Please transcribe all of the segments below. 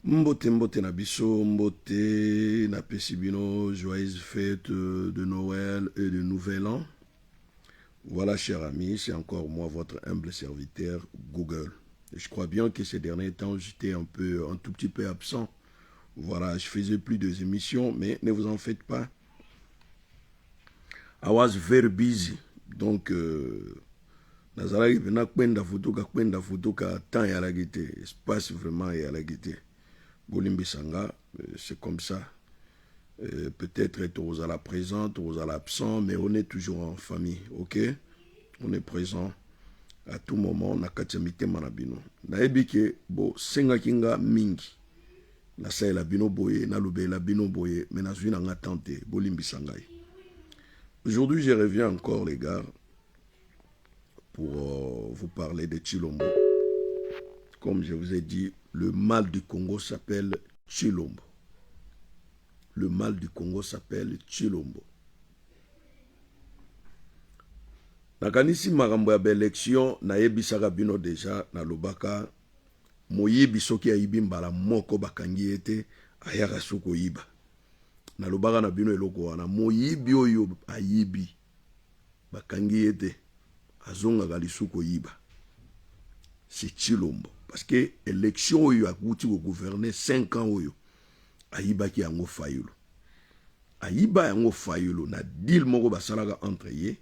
Mbote mbote na biso, mbote na pesibino, joyeuse fête de Noël et de Nouvel An. Voilà, chers amis, c'est encore moi, votre humble serviteur, Google. Et je crois bien que ces derniers temps, j'étais un tout petit peu absent. Voilà, je faisais plus de émissions, mais ne vous en faites pas. I was very busy. Donc, nazalaki pena kwenda photo ka temps ya la guité, espace vraiment ya la guité. Bolimbi Sanga, c'est comme ça. Peut-être tous à la présent, tous à l'absent, mais on est toujours en famille, ok? On est présent à tout moment, na katamite manabino. Na ebike, bo, senga kinga mingi. Na sa la bino boye, na lube la bino boye, mais na zui na nga tante, Bolimbi Sangai. Aujourd'hui, je reviens encore, les gars, pour vous parler de Chilombo. Comme je vous ai dit, le mal du Congo s'appelle Chilombo. Le mal du Congo s'appelle Chilombo. Nakanisi makambo ya élection na yebisaka bino déjà na lobaka moyibi soki ayibi mbala moko bakangi ete ayaka suko yiba. Na lobaka na bino eloko wana moyibi oyo ayibi bakangi ete azonga lisuko yiba. C'est Chilombo. Parce que l'élection oyo akuti ko gouverner 5 ans oyo ayiba ki yango fayulu. Ayiba yango fayulu na deal moko basalaka entre ye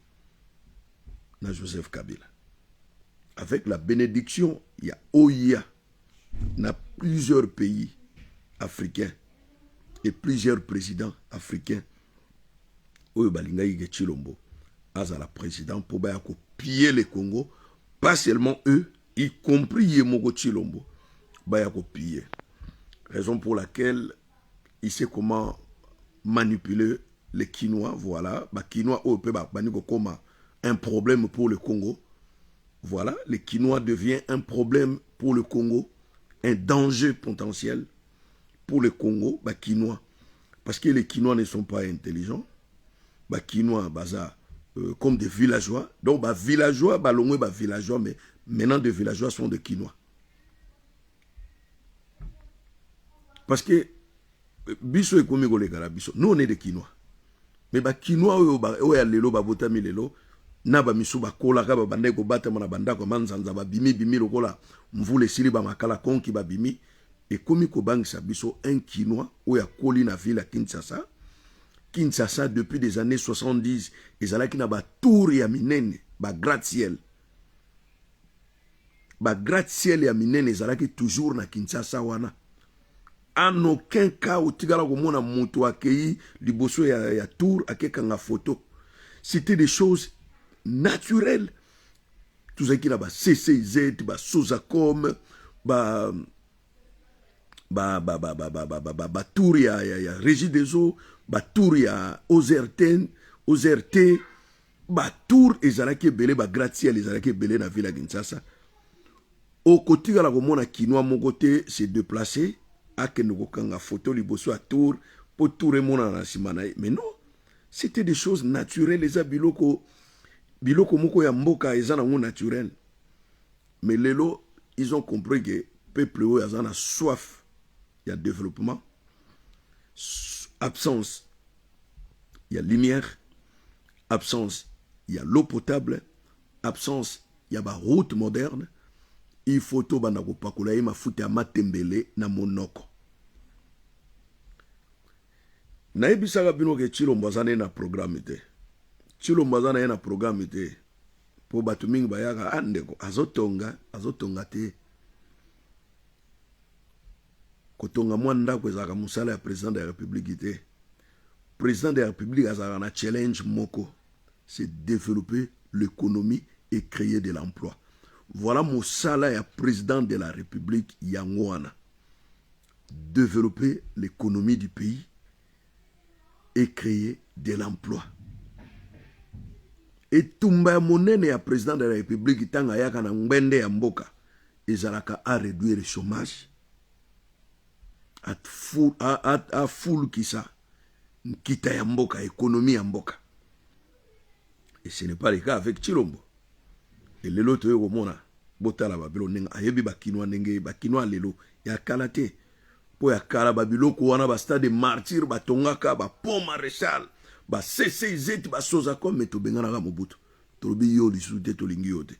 na Joseph Kabila. Avec la bénédiction, il y a OIA dans plusieurs pays africains et plusieurs présidents africains. Oyo balinga yike Chilombo azala président pour baya ko piller le Congo, pas seulement eux, y compris Yemoko Chilombo, baya ko piller. Raison pour laquelle il sait comment manipuler les Quinois, voilà. Les Quinois, comme un problème pour le Congo. Voilà, les Quinois devient un problème pour le Congo, un danger potentiel pour le Congo, les Quinois. Parce que les Quinois ne sont pas intelligents. Les Quinois, comme des villageois. Donc, les villageois, villageois, mais maintenant, des villageois sont des Quinois. Parce que biso ekomi kolekala biso nous on est des Quinois mais ba Quinois oyo ya lelo babotami lelo na ba misu bakolaka babande ko batama na bandako manzanza bimi lokola mvule sili ba makala konki babimi ekomi ko bangisa biso un Quinois oyo akoli na ville à Kinshasa depuis des années 70 ezalaki na ba tour ya minene ba gratte-ciel ya minene ezalaki toujours na Kinshasa wana. En aucun cas, au tigala komona moto akei liboso ya tour akekanga photo. C'était des choses naturelles. Tout ça qui là ba CCZ, ba Sozacom, ba tour ya Régie des eaux, ba tour ya OZRT, ba tour ezalaki belé ba gratte-ciel ezalaki belé na ville ya Kinshasa. Au côté la komona Quinois mon côté s'est déplacé. Akenoukanga photo liboso à tour pour tout remonter na simanaï. Mais non, c'était des choses naturelles. Les biloko moko ya mboka ezana ngu naturel. Mais lelo, ils ont compris que peuple o yazana soif ya développement, absence il y a lumière, absence il y a l'eau potable, absence il y a ba route moderne. Il faut to bana ko pakola ma futa matembele na monoko. Na ebisaka bino ke Chilombo azana na programme te. Chilombo azana na programme te. Po batu mingi bayaka andeko azotonga te. Kotonga mwanda ko ezaka musala ya président de la République te. Président de la République azaka na challenge moko, c'est développer l'économie et créer de l'emploi. Voilà mon salaire président de la République Yangwana. Développer l'économie du pays et créer de l'emploi. Et Tumba Monene ya président de la République tanga yaka na ngwende ya mboka ezalaka à réduire le chômage à full kisa nkita ya mboka, économie ya mboka. Et ce n'est pas le cas avec Chilombo. Et lelo toyo komona botala babelo nenga ayebi bakinoa nenge bakinoa lelo ya kalate po ya kala babiloko wana ba stade martyr batongaka ba pont maréchal ba CCZ ba soza comme mais tobenganaka Mobutu tolobi yo lisusu te tolingi yo te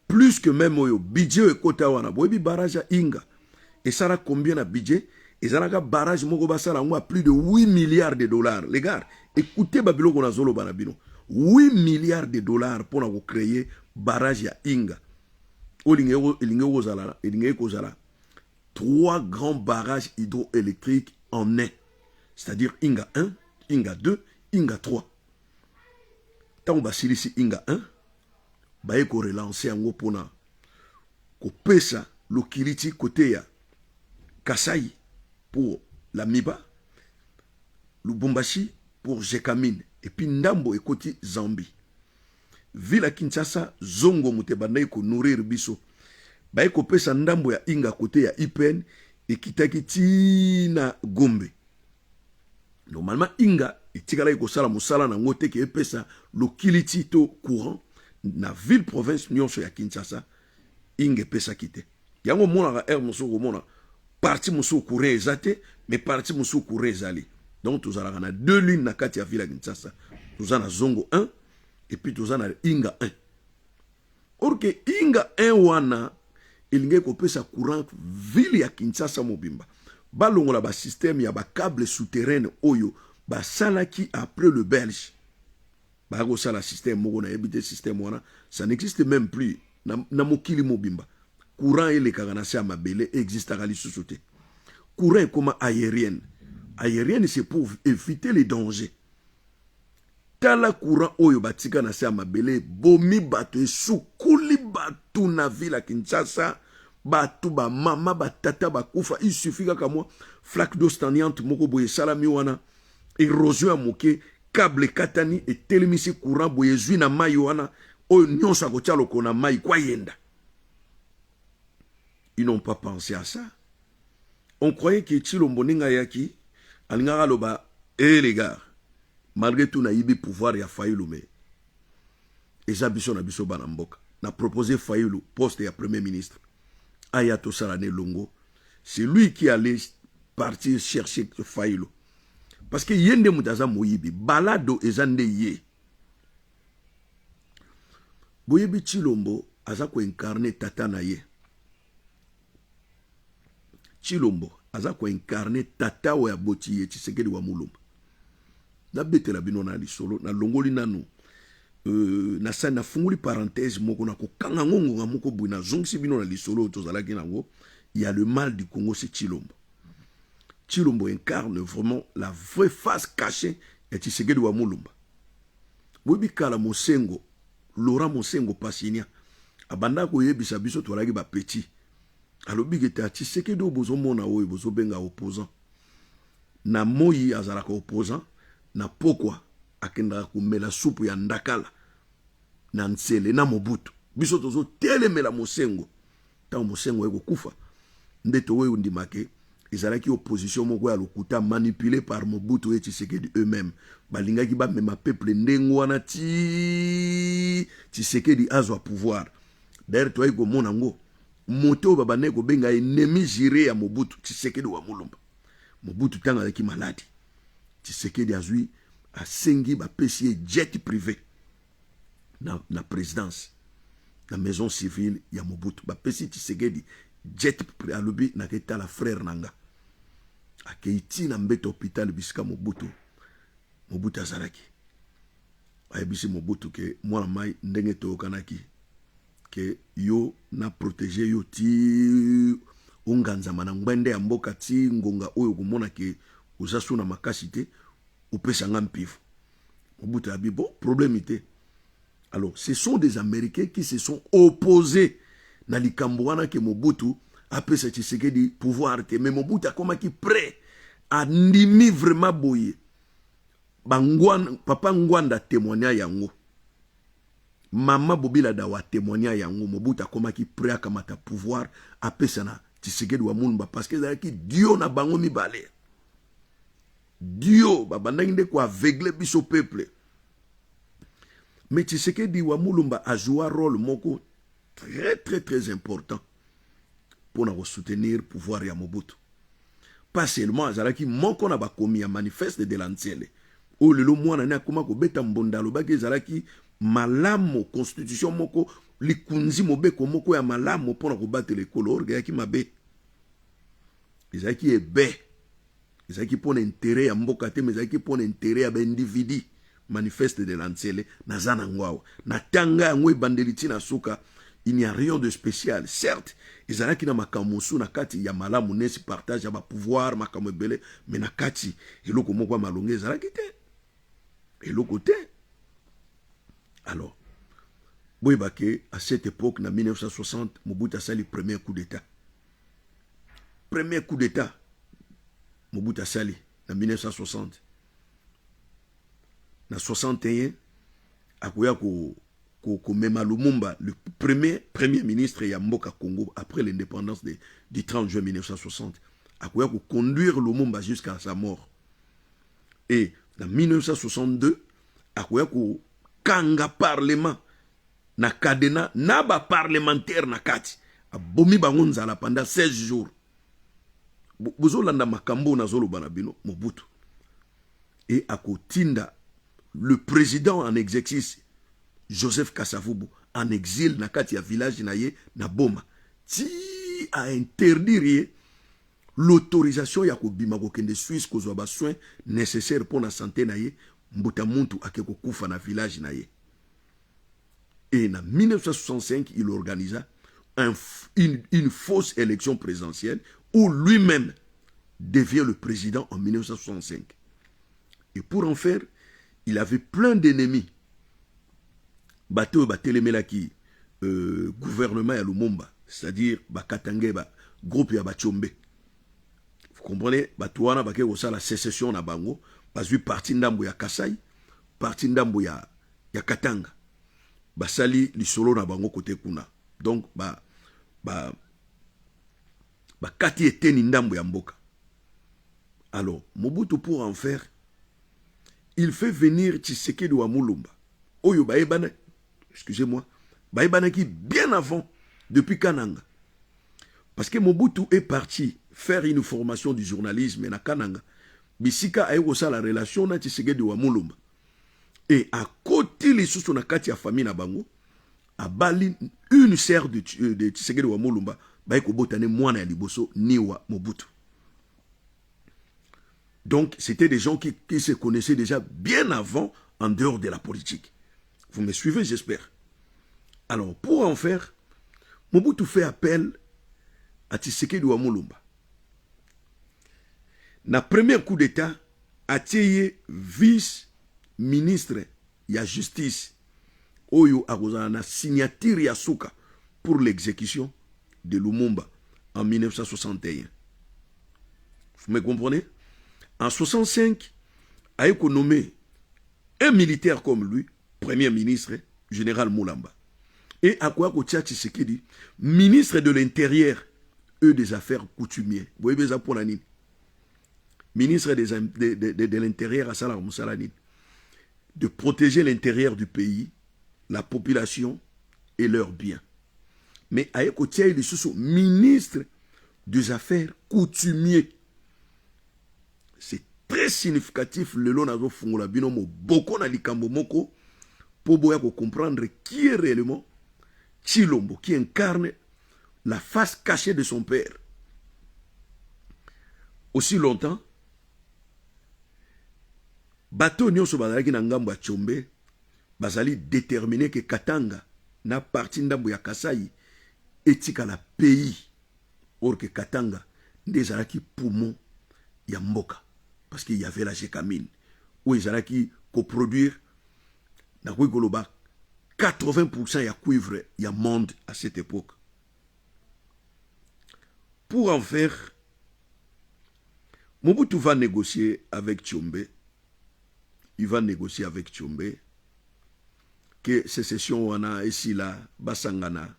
plus que même oyo budget ekota wana boyebi barrage ya Inga et ça a combien de budget et ça a barrage moko basala ngo à plus de 8 milliards de dollars les gars écoutez babiloko na zolo banabino 8 milliards de dollars pour na créer barrage ya Inga olinge kozala 3 grands barrages hydroélectriques en un, c'est-à-dire Inga 1, Inga 2, Inga 3. Tant que basilisi Inga 1, baye ko relancer yango pona ko pesa lokiliti côté ya Kasai pour la Miba, Lubumbashi pour Jekamine et puis Ndambo ekoti Zambie. Villa Kinshasa zongo mutebanda ko nourrir biso. Baye ko pesa Ndambo ya Inga côté ya IPN et kitaki na Gombe. Normalement Inga etikala ko sala musala na ngote ke pesa lokiliti to courant na ville province nyonso ya Kinshasa Inga pesa kite. Yango mona ka muso ko mona parti muso courant ezate mais parti muso courant ezali. Donc tous ala na deux lignes na kati ya ville Kinshasa. Tous na zongo 1 et puis tous na Inga 1. Or que Inga 1 wana il n'y a pas courant ville ya Kinshasa mobimba. Balongola ba système ya ba câble souterrain oyo ba salaki après le Belge. Ba go sala système moko na ebité système wana, ça n'existe même plus na mokili mobimba. Courant ele kagana sa mabele existe à lisusu te. Courant comme aérienne. Aérienne c'est pour éviter les dangers. Tala courant oyo batika na sa mabele bomi bato sukuli batu na ville Kinshasa batu ba mama batata bakufa il suffit kaka moi flaque d'eau stagnante moko boye salami wana érosion moke câble katani et telemisi courant boye zui na mai wana oyo nyonso akotia loko na mai kwa yenda. Ils n'ont pas pensé à ça. On croyait que Tshilombo ninga yaki alingara loba les gars malgré tout na yibi pouvoir ya Fayulu mais eza biso na biso bana mboka na proposé Fayulu poste ya premier ministre Ayato Salane Longo. C'est lui qui allait partir chercher Fayulu parce que yende mutaza moyibi balado ezande ye boyebi Tshilombo aza ko incarner tata na ye. Tshilombo aza ko incarner tata wa boti ye Tshisekedi wa Mulumba. Na bete la bino na lisolo na longoli nanu na sa na funguli parenthèse moko na ko kanga ngongo moko buna zongsi bino na lisolo tozala kinango. Il y a le mal du Congo, c'est Tshilombo. Tshilombo incarne vraiment la vraie face cachée de Tshisekedi wa Mulumba. Webi kala Mosengo Laurent Mosengo Pasinia abanda ko yebisa biso tolaki ba petit alobi geta Tshisekedi obozo mona oyo bozo benga opposant na moyi azalaka opposant na pokwa akendaka kumela supu ya ndakala na Ntsele na Mobutu biso tozo telemela Mosengo ta Mosengo eko kufa ndeto oyo ndimake ezalaki opposition moko ya lokuta manipulé par Mobutu et Tshisekedi eux-mêmes balingaki ba mema peuple ndengo wana Tshisekedi azwa pouvoir d'ailleurs toi iko monango moto babane ko benga ennemi juré ya Mobutu Tshisekedi wa Mulumba. Mobutu tanga avec maladi Tshisekedi azui asengi ba pesi jet privé na présidence na maison civile ya Mobutu ba pesi Tshisekedi jet privé alobi na keta la frère nanga akeiti na mbete hôpital bisika Mobutu azalaki ayebisi Mobutu ke mwana mai ndenge tokanaki que yo na protéger yo ti unganzama na ngwende ya mboka ti ngonga oyo komona ke ozasu na makasi te opesa nga mpifu. Mobutu abi bon problème ite. Alors ce sont des Américains qui se sont opposés na likambo wana ke Mobutu apesa Tshisekedi pouvoir te mais Mobutu akomaki prêt a ndimi vraiment boye bangwana papa ngwanda témoigner yango. Mama Bobila dawa témoigner yango Mobutu akomaki prêt akamata pouvoir apesa na Tshisekedi wa Mulumba parce que zaki Dio na bango mibale. Dio babandaki nde ko aveugler biso peuple. Mais Tshisekedi wa Mulumba a joué un rôle moko très très très important pour soutenir pouvoir ya Mobutu. Pas seulement azalaki moko na bakomi ya manifeste de l'ancienne. O lelo mwana ne akoma ko beta mbondalo baki ezalaki malamu constitution moko likunzi mobeko moko ya malamu pona ko battre ekolo orga yaki mabe. Ezalaki ebe. Ezalaki pona intérêt ya mboka te mais ezalaki pona intérêt ya ba individu. Manifeste de l'ancienne nazana ngwawa. Na tanga yango bandeliti na suka. Il n'y a rien de spécial. Certes, ils ont na makamusu na kati ya malamu nesi partage ya ba pouvoir makamu ebele mais na kati eloko moko malonge ezalaki te. Eloko te. Alors, boyebake à cette époque na 1960 Mobutu a sali premier coup d'état. Premier coup d'état Mobutu a sali na 1960. Na 61 akoya ko Mema Lumumba, le premier ministre ya Mboka Congo après l'indépendance du 30 juin 1960, a conduire Lumumba jusqu'à sa mort. Et en 1962, a kanga parlement na kadena na ba parlementaire na kati a bomi bangonzala pendant 16 jours. Bozolanda makambo na zolo banabino Mobutu. Et a tinda le président en exercice Joseph Kasavubu en exil na kati ya village na ye na Boma ti a interdire l'autorisation ya kobima kokende Suisse kozwa ba soins nécessaires pour la santé na ye mbuta muntu akeko kufa na village na ye. Et en 1965 il organisa une fausse élection présidentielle où lui-même devient le président en 1965. Et pour en faire, il avait plein d'ennemis. Bateau batelemelaki gouvernement ya Lumumba, c'est-à-dire Bakatange ba groupe ya Bachombe. Vous comprenez? Batouana bake osa la sécession na bango, bazui parti ndambo ya Kasai, parti ndambo ya Katanga. Basali lisolo na bango côté kuna. Donc kati eteni ndambo ya mboka. Alors, Mobutu pour en faire, il fait venir Tshisekedi wa Mulumba. Oyo baebana excusez-moi, Baïbanaki bien avant, depuis Kananga. Parce que Mobutu est parti faire une formation du journalisme na Kananga. Bisika a eu la relation na Tshisekedi wa Mulumba. Et à côté les sous na kati ya famille na bango, a bali une sœur de Tshisekedi wa Mulumba, baiko botane mwana ya liboso niwa Mobutu. Donc c'était des gens qui se connaissaient déjà bien avant en dehors de la politique. Vous me suivez, j'espère. Alors, pour en faire, Mobutu fait appel à Tshisekedi wa Mulumba. Na premier coup d'état, Atiye vice-ministre ya justice, Oyo Arozana signature ya Souka pour l'exécution de Lumumba en 1961. Vous me comprenez? En 65, a été nommé un militaire comme lui, premier ministre, général Moulamba. Et à quoi Tshisekedi, ministre de l'Intérieur et des Affaires coutumiers. Vous voyez ça pour la nine. Ministre de l'Intérieur à Salah Moussalanine. De protéger l'intérieur du pays, la population et leurs biens. Mais à Ekotia, il est ministre des Affaires coutumiers. C'est très significatif le long nazo fungola binomo boko na likambo moko pour boya comprendre qui est réellement Chilombo, qui incarne la face cachée de son père. Aussi longtemps, bateau nyonso bazalaki na ngambo ya Tshombe bazali déterminé que Katanga na parti ndambo ya Kasai etika la pays or que Katanga ndezalaki poumon ya mboka parce qu'il y avait la Gécamine où ezalaki coproduire na koloba 80% ya cuivre ya monde à cette époque. Pour en faire, Mobutu va négocier avec Tshombe. Il va négocier avec Tshombe que sécession wana esila basangana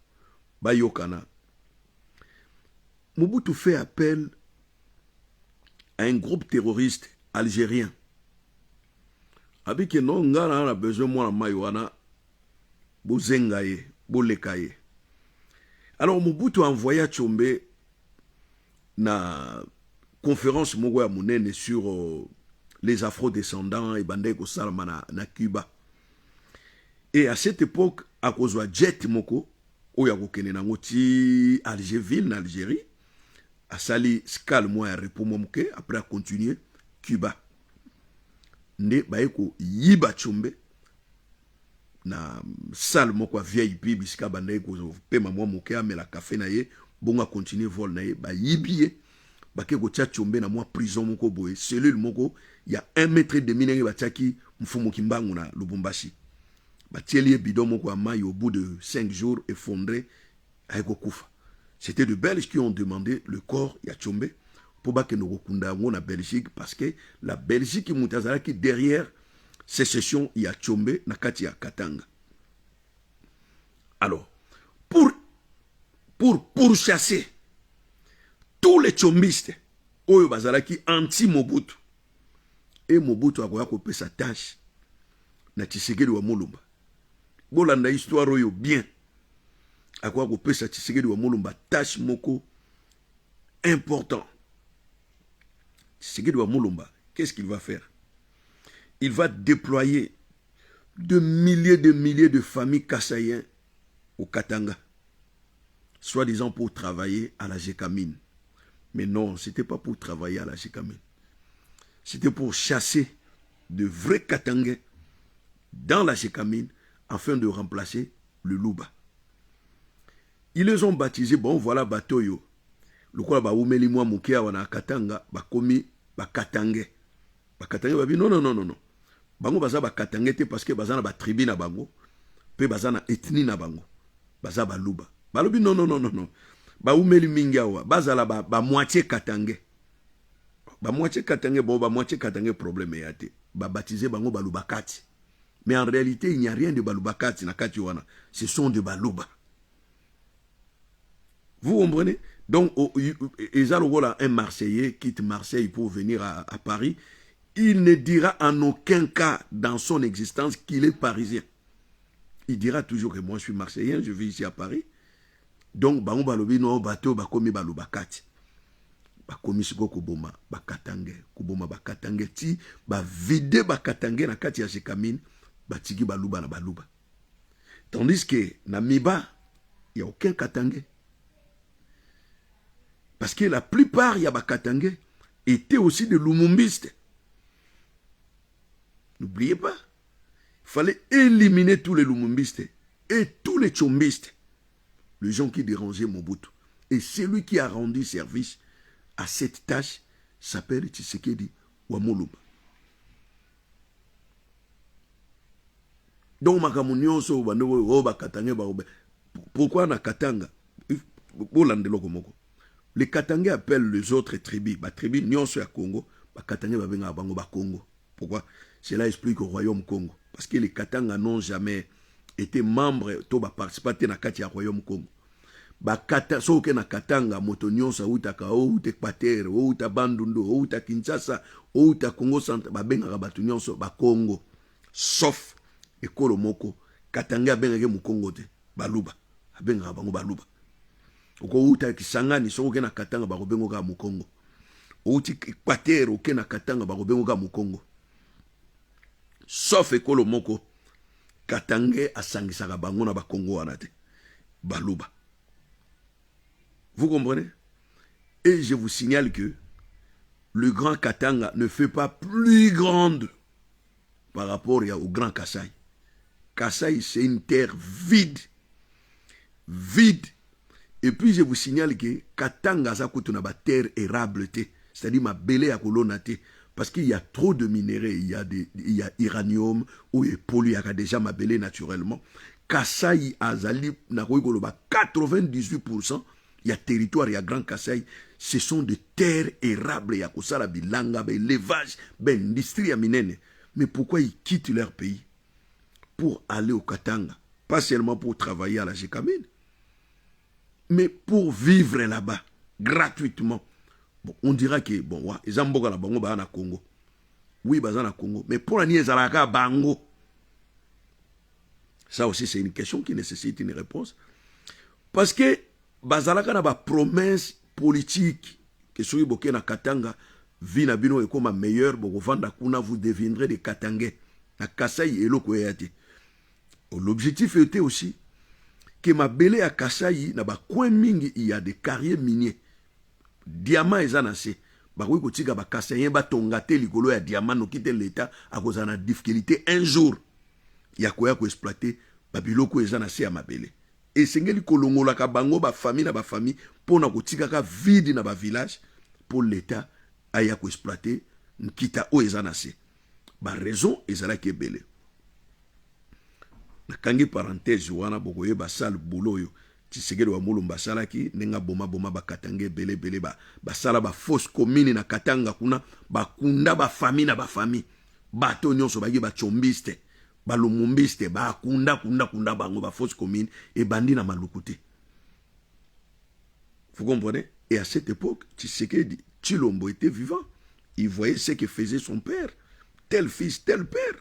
bayokana. Mobutu fait appel à un groupe terroriste algérien. Avec non ngana a besoin moi mayoana bozengaye bolekaye. Alors Mobutu envoya Tshombe na conférence moko ya monene sur les afro-descendants et bandai ko salama na Cuba. Et à cette époque, à cause de jet moko, oya ko kene nango ti Algérie, na Algérie, a sali scale moi ya repos moke, après a continuer Cuba. Nde ba ko yiba chombe na salle moko VIP bisika bandai ko pema moi moke amela café na ye, bonga continuer vol na ye, ba yibie bake ko tia chombe na moi prison moko boye, cellule moko ya 1 mètre et demi nenge batiaki mfumu kimbangu na Lubumbashi. Batieli bidon moko amayi au bout de 5 jours effondré aiko kufa. C'était de Belges qui ont demandé le corps ya chombe pour bake no kunda ngo na Belgique parce que la Belgique mutazala qui derrière sécession ya chombe na kati ya Katanga. Alors pour chasser tous les chombistes oyo bazalaki anti Mobutu et Mobutu akoya ko pesa tâche na Tshisekedi wa Mulumba. Bolanda histoire oyo bien akoya ko pesa Tshisekedi wa Mulumba tâche moko important. Tshisekedi wa Mulumba, qu'est-ce qu'il va faire? Il va déployer de milliers de familles kassaïennes au Katanga, soi-disant pour travailler à la Gécamine. Mais non, ce n'était pas pour travailler à la Gécamine. C'était pour chasser de vrais Katangais dans la Gécamine afin de remplacer le Luba. Ils les ont baptisés, bon voilà Batoyo. Le quoi ba oumeli mwa mukia wana Katanga ba komi ba Katangais. Ba Katangais ba bi non. Bango baza ba Katangais te parce que baza na ba tribu na bango, pe baza na ethnie na bango. Baza ba Luba. Ba lobi non. Ba oumeli mingawa, baza la ba moitié Katangais. Ba moitié Katangais bon ba moitié Katangais problème yate. Ba baptisé bango ba Lubakati. Mais en réalité, il n'y a rien de Balubakati na kati wana. Ce sont de Baluba. Vous comprenez? Donc, un Marseillais quitte Marseille pour venir à Paris. Il ne dira en aucun cas dans son existence qu'il est parisien. Il dira toujours que moi je suis Marseillais, je vis ici à Paris. Donc, bango balobi no bateau bakomi Balubakati. Bakomi siko kuboma bakatange, kuboma bakatange ti ba vide bakatange na kati ya Jekamine. Batigi baluba na baluba. Tandis que Namiba, il n'y a aucun Katangais. Parce que la plupart y a Katangais étaient aussi des Lumumbistes. N'oubliez pas, il fallait éliminer tous les Lumumbistes et tous les Tchombistes, les gens qui dérangeaient Mobutu. Et celui qui a rendu service à cette tâche s'appelle Tshisekedi wa Mulumba. Donc, pourquoi na Katanga? Les Katangais appellent les autres tribus. Les tribus nyonso ya Congo, les Katangais babenga bango ba Congo. Pourquoi? Cela explique au royaume Congo. Parce que les Katanga n'ont jamais été membres, to ba participaté na kati ya royaume Congo. Ba kata soke na Katanga moto nyonso uta ka uta Equateur, uta Bandundu, uta Kinshasa, uta Congo Centre, babenga batu nyonso ba Congo. Sauf ekolo moko Katanga bengeke mukongo te baluba abenga bango baluba oko uta Kisangani soke na Katanga bakobengo ka mukongo uti Equateur oke na Katanga bakobengo ka mukongo sauf ekolo moko Katanga asangisaka bango na bakongo wana te baluba. Vous comprenez? Et je vous signale que le grand Katanga ne fait pas plus grande par rapport au grand Kassai. Kassai, c'est une terre vide. Vide. Et puis, je vous signale que Katanga, ça coûte une terre érable. C'est-à-dire, ma belé à colonate. Parce qu'il y a trop de minéraux. Il y a uranium, ou il y a pollu, il y a déjà ma belé naturellement. Kassai, Azali, 98%, il y a territoire, il y a grand Kassai. Ce sont des terres érables. Il y a Kosala, Bilanga, l'élevage, l'industrie minene. Mais pourquoi ils quittent leur pays pour aller au Katanga? Pas seulement pour travailler à la Gécamine, mais pour vivre là-bas, gratuitement. Bon, on dira que, bon, ils ont beaucoup de Congo. Oui, ils sont Congo. Mais pour la Niezalaka, Bango. Ça aussi, c'est une question qui nécessite une réponse. Parce que, Bazalaka n'a pas promesse politique que soki boke na Katanga vie na bino ekoma meilleur bokovanda kuna vous deviendrez des Katangais na Kasai eloko eyate. L'objectif était aussi que mabele à Kasai na ba coin mingi il y a des carrières miniers diamant ezanase bakoki kotika ba Kasai ba tongate likolo ya diamant no kite l'état à cause na difficulté un jour ya koya ko exploiter babiloko ezanase ya mabele et sengeli kolongola ka bango ba famille na ba famille pona kotika ka vide na ba village pour l'état aya ko exploiter nkita o ezanase ba raison ezala ke belé. Kangi parenthèse wana bokoye basal boulot yo Tshisekedi wa Mulumba salaki nenga boma bakatange bele basala ba fausse commune na Katanga kuna bakunda ba famille na ba famille bato nyonso bagi ba chombiste ba lumumbiste bakunda kunda bango ba fausse commune et bandi na malukute. Vous comprenez? Et à cette époque Tshisekedi Tshilombo était vivant, il voyait ce que faisait son père, tel fils tel père.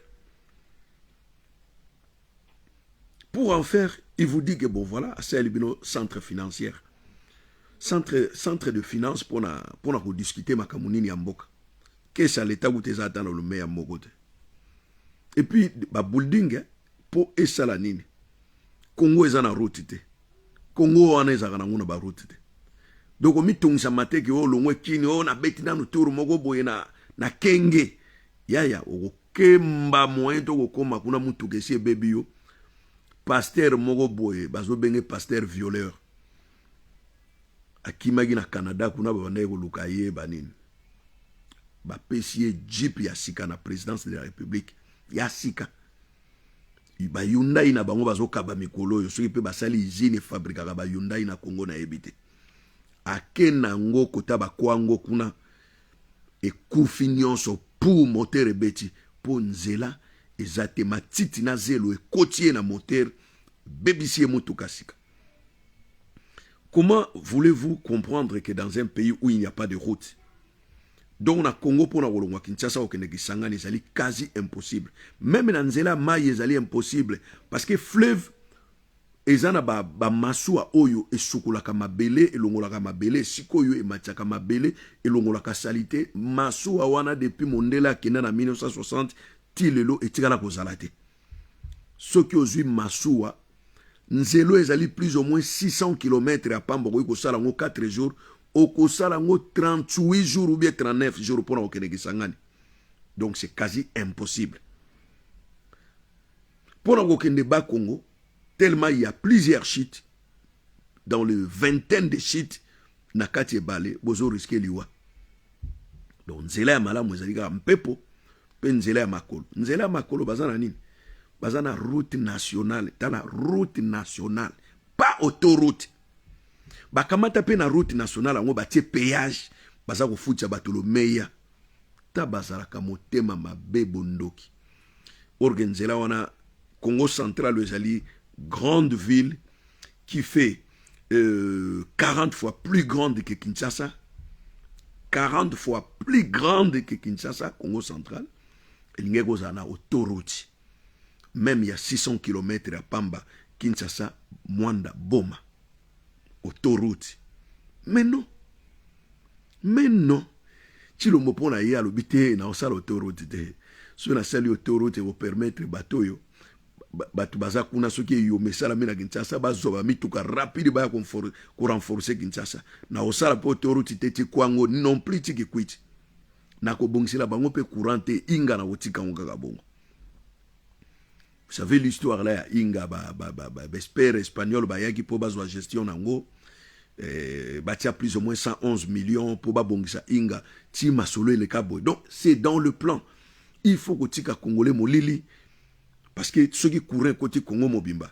Pour en faire, il vous dit que bon voilà, c'est un centre financier. Centre de finance pour discuter makamunini ya mboka. Qu'est-ce que l'État ou tes attentes le meilleur mogote. Et puis, ba building pour esala nini. Congo est en route te. Congo en est en ba route te. Donc on mit tongsa mate ki o longwe kini o na beti na tour mogo boye na kenge. Ya o kemba moyen to kokoma kuna mutu kesi baby yo. Pasteur Mogo Boye, bazo benge pasteur violeur. Akimagi na Canada kuna babane ko lukaye banine. Ba pesie jeep ya sika na présidence de la République. Ya sika. Ba Hyundai na bango bazo kaba mikolo yo soki pe basali usine fabrika ba Hyundai na Congo na ebite. Akena ngo kota ba kwango kuna e kufi nyonso pour moteur ebeti pour nzela ezate matiti na zelo e kotier na moteur bébissier motukasika. Comment voulez-vous comprendre que dans un pays où il n'y a pas de route, donc na Congo pour na wolongwa Kinshasa au Kisangani ezali quasi impossible. Même na nzela mai ezali impossible parce que fleuve ezana ba masua oyo esukulaka mabele elongolaka mabele sikoyo ematiaka mabele elongolaka salite masua wana depuis mondela kena na 1960 tilelo etikala kozala te. Soki ozwi masua nzelo ezali plus ou moins 600 km à pamba ko sala ngo 4 jours au sala ngo 38 jours ou bien 39 jours pour na Kisangani. Donc c'est quasi impossible. Pour na kokende ba Congo tellement il y a plusieurs sites dans le vingtaine de sites na kati ebale bozo risquer liwa. Donc nzela ya malamu ezali ka mpepo pe nzela ya makolo. Nzela ya makolo bazana nini? Bazana route nationale, tala route nationale, pas autoroute. Bakamata pe na route nationale ngo batie péage, baza ko fucha batolomeya. Ta bazala ka motema mabe bondoki. Organizela wana Congo central ezali grande ville qui fait 40 fois plus grande que Kinshasa. 40 fois plus grande que Kinshasa, Congo central. Et il y a une autoroute. Même il y a 600 km à Pamba, Kinshasa, Mwanda, Boma. Autoroute. Mais non. Mais non. Si le mot pour y aller, na osala autoroute. Si on a sali autoroute, vous permettre bateau yo. Batu baza kuna soki yo mesala mina Kinshasa bazoba mituka rapide ba ko renforcer Kinshasa. Na osala po autoroute tete kwango non plus tiki kwiti. Na ko bongisela bango pe courante inga na wotika ngaka bongo. Vous savez l'histoire là inga espère espagnol ba yaki po bazwa gestion nango batia plus ou moins 111 millions pour ba bongisa inga ti masolo le kabo. Donc c'est dans le plan. Il faut que tika congolais molili parce que ceux qui courent côté Congo mobimba,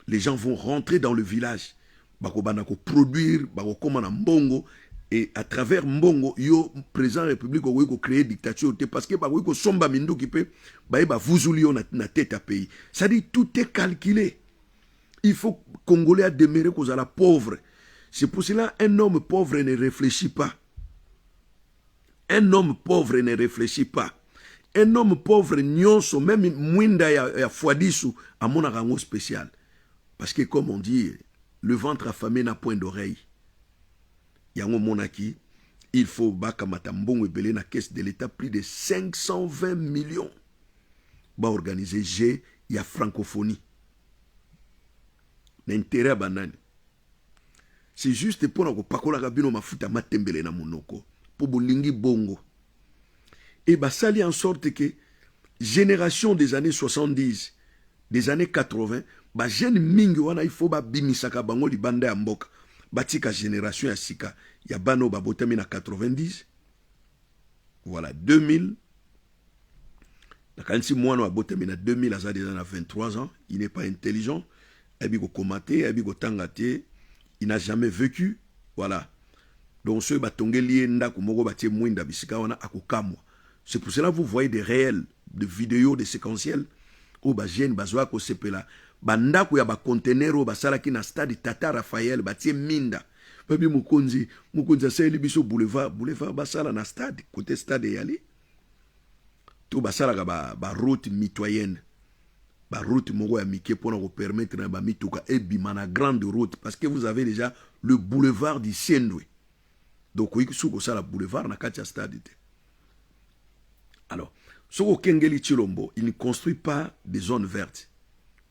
les gens vont rentrer dans le village, bako banako produire, bako komana mbongo. Et à travers Mbongo, yo président république ko créer dictature parce que bako ko somba mindu qui peut ba vuzuli na tête à pays. Ça dit tout est calculé. Il faut Congolais demeurer cause à la pauvre. C'est pour cela un homme pauvre ne réfléchit pas. Un homme pauvre ne réfléchit pas. Un homme pauvre nyonso même mwinda ya fwadisu a mon rango spécial. Parce que comme on dit, le ventre affamé n'a point d'oreille. Yango monaki il faut bakamata mbongo ebele na caisse de l'État plus de 520 millions ba organiser G ya francophonie na intérêt ya banani. C'est juste pour na kopakola kabino mafuta matembele na monoko pour bolingi bongo. Et basali en sorte que génération des années 70, des années 80, ba jeune mingi wana il faut ba bimisaka bango libanda ya mboka. Batika génération ya sika ya bano babotami na 90. Voilà, 2000. Na kanisi mwana babotami na 2000 aza déjà na 23 ans, il n'est pas intelligent, abi ko komate, abi ko tangate, il n'a jamais vécu, voilà. Donc ceux batongeli ndako moko batie mwinda bisika wana akokamwa. C'est pour cela que vous voyez des réels, des vidéos, des séquentiels où ba jeune bazwa ko sepela bandako ya ba conteneur ou basalaki na stade Tata Raphaël batie minda. Babi mukonzi aseli biso boulevard basala na stade côté stade yali. Tout basala ka ba route mitoyenne. Ba route moko ya mike pour nous permettre na ba mituka ebima na grande route parce que vous avez déjà le boulevard du Sendwe. Donc oui sous ça la boulevard na kati ya stade. Alors, Soko Kengeli Chilombo, il ne construit pas des zones vertes.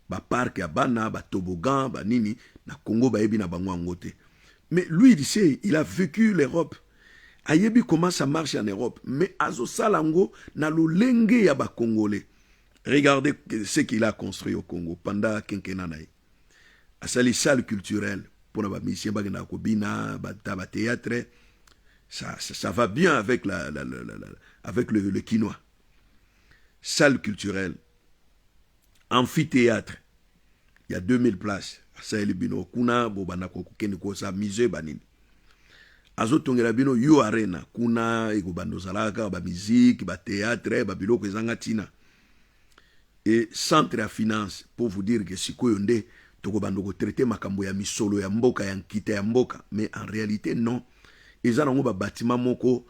Ba parc ya bana, ba toboggan, ba nini, na Congo ba ebi na bangwa ngote. Mais lui, il sait, il a vécu l'Europe. Ayebi comment ça marche en Europe. Mais azo salango na lolenge ya ba Congolais. Regardez ce qu'il a construit au Congo pendant quinquennat naï. Asali salle culturelle pour ba mission ba na kobina, ba théâtre. Ça va bien avec avec le quinoa. Salle culturelle, amphithéâtre, il y a 2000 places. Ça est le bino kuna bobana keniko sa musée banini. Azotongela bino yo arena kuna ego bando zalaka ba musique, ba théâtre, ba biloko ezanga tina. Et centre à finance pour vous dire que sikoyo nde toko bando ko traiter makambo ya misolo ya mboka ya nkita ya mboka, mais en réalité non. Eza nango ba bâtiment moko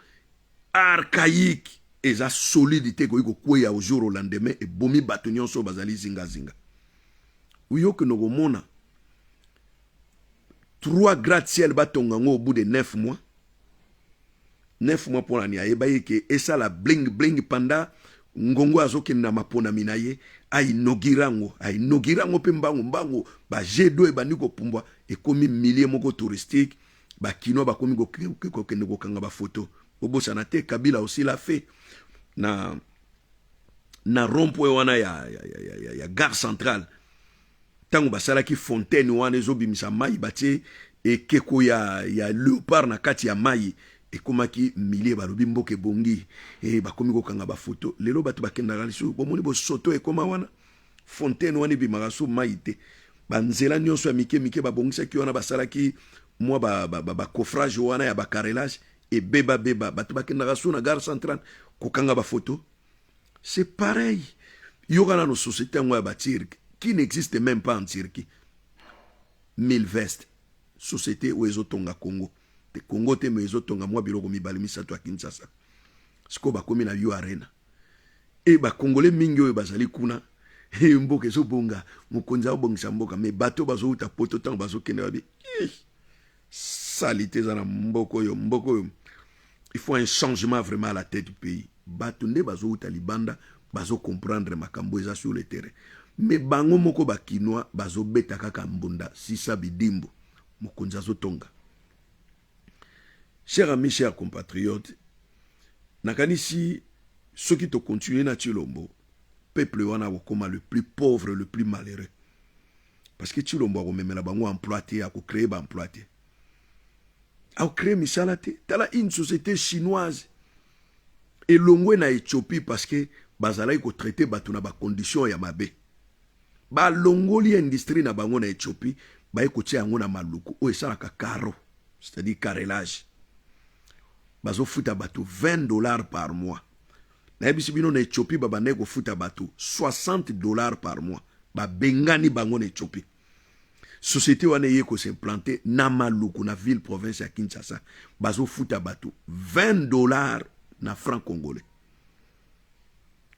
archaïque. Eza solidité ko iko kweya au jour au lendemain et bomi batonyon so bazali zinga zinga. Uyo que nous mona 3 gratte-ciel batongango au bout de 9 mois. 9 mois pour l'année. Aye baye ke esa la bling bling panda ngongo azoke na mapona minaye ay nogirango pe mbango ba G2 e baniko pumbwa e komi milliers moko touristique ba kino ba komi ko kende ko kanga ba photo. Obo sanate Kabila aussi l'a fait. Na rond-point wana ya gare centrale tango basala ki fontaine wana ezobimisa mai batie e keko ya léopard na kati ya mai e komaki milliers balobi mboke bongi e bakomi kokanga ba photo lelo bato bakendaka lisu bomoni bo soto e koma wana fontaine wana bimaka so mai te banzela nyonso ya mike babongisaki wana basalaki mwa ba coffrage wana ya ba carrelage et beba bato bakendaka so na gare centrale kokanga ba photo. C'est pareil. Il y aura nos sociétés qui n'existent même pas en Turquie. 1000 vestes. Société où ils ont tonga Congo. Te Congo te me tonga moi biloko mibali misato a Kinshasa. Siko ba komi na yo arena. Et ba Congolais mingi oyo bazali kuna. E mboka zo bonga. Mukonza obongisa mboka me bato bazo uta poto tango bazo kende babi. Salité za na mboko yo. Il faut un changement vraiment à la tête du pays. Batunde bazo uta libanda bazo comprendre makambo eza sur le terrain. Mais bango moko ba kinoa bazo beta kaka mbunda sisa bidimbo mokonza zo tonga. Chers amis, chers compatriotes, nakanisi ceux qui te continuent na Chilombo, peuple wana wakoma le plus pauvre, le plus malheureux. Parce que Chilombo a rememela bango employé, a créé ba employé. A créé misalate, tala une société chinoise et longwe na Éthiopie parce que bazala ko traiter batuna ba condition ya mabe. Ba longoli industrie na bango na Éthiopie, ba ko tia yango na maluku o esalaka caro, c'est-à-dire carrelage. Bazo futa bato $20 par mois. Na ebisi bino na Éthiopie ba bande ko futa bato $60 par mois. Ba bengani bango na Éthiopie. Société wana ye ko s'implanter na maluku na ville province ya Kinshasa. Bazo futa bato $20 na franc congolais.